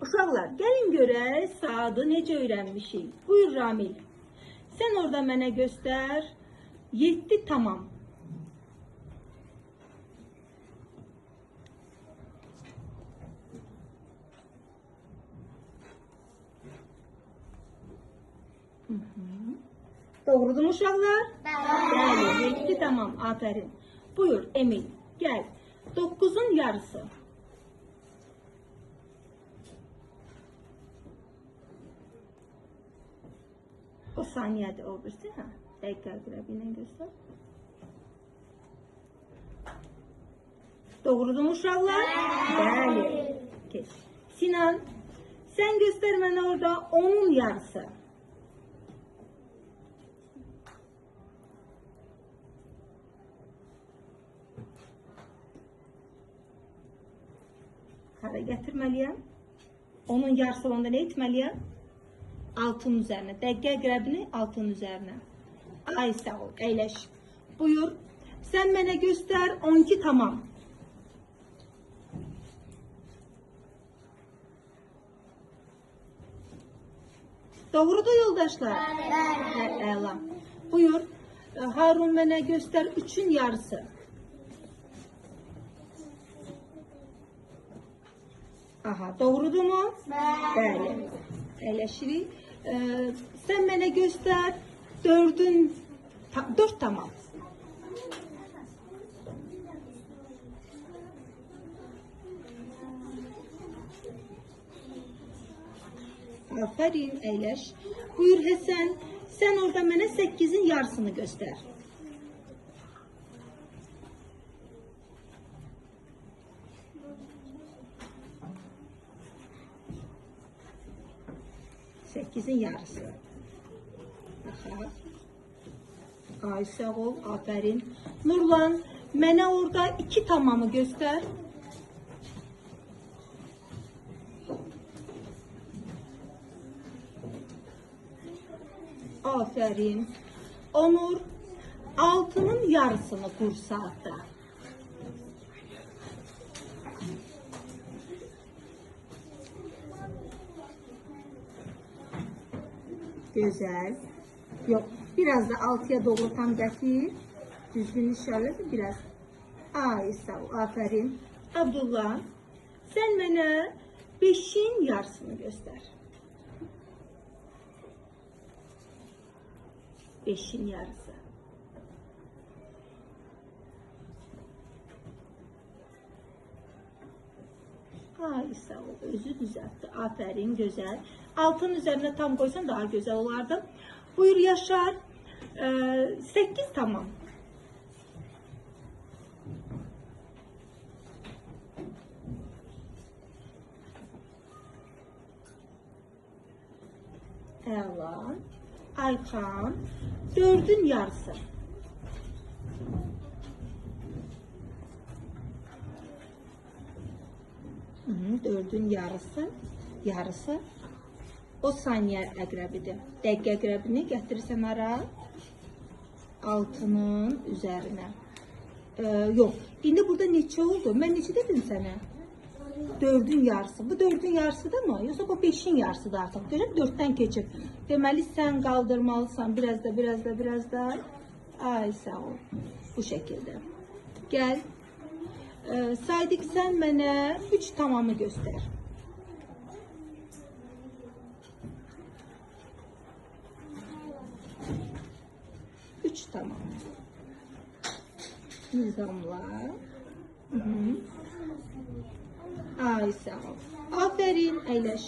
Uşaqlar, gəlin görək saatı necə öyrənmişik. Buyur Ramil. Sən orada mənə göstər. 7 tamam. Doğrudur mu uşaqlar? Bəli. 7 tamam. Aferin. Buyur Emil. Gel. 9'un yarısı. O saniyede o birisi ha. Dakika grafiğinden göster. Doğrudur mu uşaqlar? Bəli. Geç. Sinan, sen göster mənə orada 10'un yarısı. Hara gətirməliyəm? Onun yarısı onda nə etməliyəm? 6'nın üzerine. Dəqiqə qrəbini 6'nın üzerine. Ay sağ ol, əyləş. Buyur. Sen mənə göster 12 tamam. Doğrudur yoldaşlar. Evet. Əla. Buyur. Harun mənə göster 3'ün yarısı. Aha, doğrudur mu? Bəli. Əyləşirik. Sen mənə göster 4 tamam. Aferin, əyləş. Buyur Həsən, sen orada mənə 8'in yarısını göster. Sekizin yarısı. Aha. Ay sağ ol, aferin. Nurlan, mənə orada 2 tamamı göster. Aferin. Onur, 6'nın yarısını kur saatte. Güzel. Yok, biraz da 6'ya doğru tam getir. Düzgün inşallah biraz. Ay sağ ol, aferin. Abdullah, sen mənə 5'in yarısını göster. 5'in yarısı. Ay sağ ol, özü düzeltti. Aferin, güzel. 6'nın üzerine tam koysan daha güzel olardı. Buyur Yaşar. 8 tamam. Ela. Aykan. 4'ün yarısı. Dördün yarısı o saniye əqrəbidir. Dəqiqə əqrəbini gətirirsən ara 6'nın üzerine. Yok. İndi burada neçə oldu? Mən neçə dedim sənə? 4'ün yarısı. Bu 4'ün yarısı da mı? Yoksa bu 5'in yarısı da artıq. Görün 4'ten keçib. Deməli sən qaldırmalısan. Biraz da. Ay sağ ol. Bu şekilde. Gel. Saydık, sen mənə 3 tamamı göster. Üç tamam. Nizamla. Ay sağ ol. Aferin, əyləş.